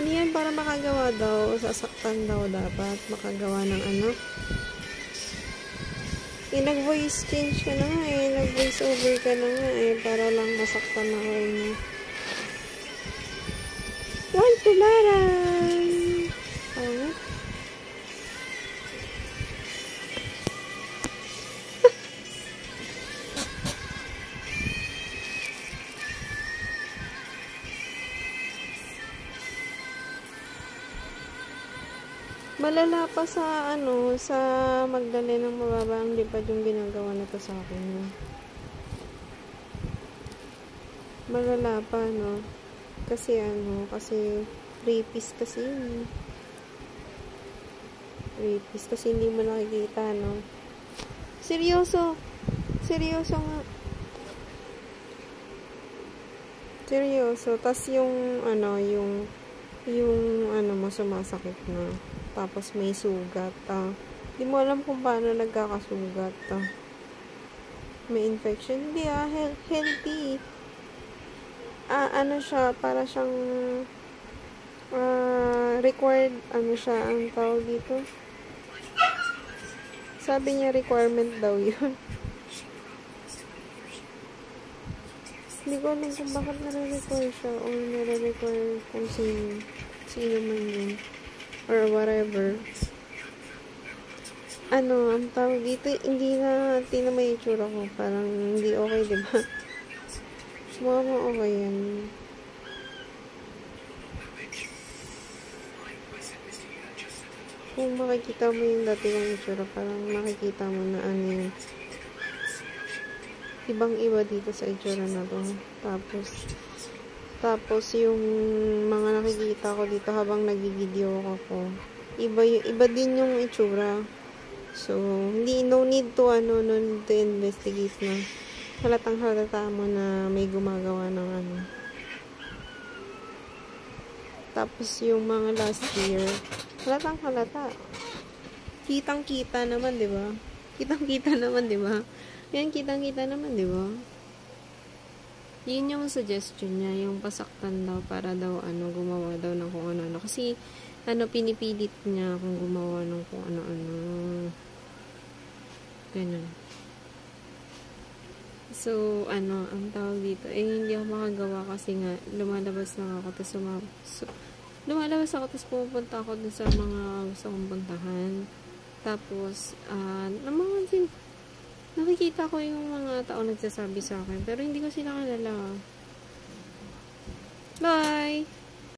Ano yan, para makagawa daw, sasaktan daw dapat, makagawa ng ano. Nag-voice change ka na nga nag-voice over ka na nga para lang masaktan ako niya. Want to laran! Oh. Malala pa sa sa Magdalena ng mababa ang lipad yung ginagawa na to sa akin. Malala pa, no? Kasi kasi rapist kasi yun. Rapist kasi hindi mo nakikita, no? Seryoso nga. Seryoso. Tas yung mo sumasakit na. Tapos may sugat, Di mo alam kung paano nagkakasugat, May infection. Hindi, healthy. Siya, para siyang, required, siya, ang tawag dito. Sabi niya, requirement daw yun. Hindi ko alam kung bakit nare-require siya, o nare-require kung sino man yun. Or whatever. Ang tawag dito, hindi na may itsura ko. Parang hindi okay, diba? Mukha okay yan. Kung makikita mo yung dati kong itsura, parang makikita mo na yun. Ibang-iba dito sa itsura na to. Tapos yung mga nakikita ko dito habang nagvi-video ako, iba din yung itsura. So, no need to investigate na. Halatang halata mo na may gumagawa ng Tapos yung mga last year, halatang halata. Kitang-kita naman, 'di ba? Kitang-kita naman, 'di ba? Yan, kitang-kita naman, 'di ba? Yun yung suggestion niya, yung pasaktan daw para daw gumawa daw ng kung ano-ano. Kasi pinipilit niya akong gumawa ng kung ano-ano. Ganun. So, ang tawag dito, hindi ako makagawa kasi nga, lumalabas ako, tapos pupunta ako dun sa mga gusto kong puntahan. Tapos, nakikita ko yung mga tao nagsasabi sa akin, pero hindi ko sila kilala. Bye!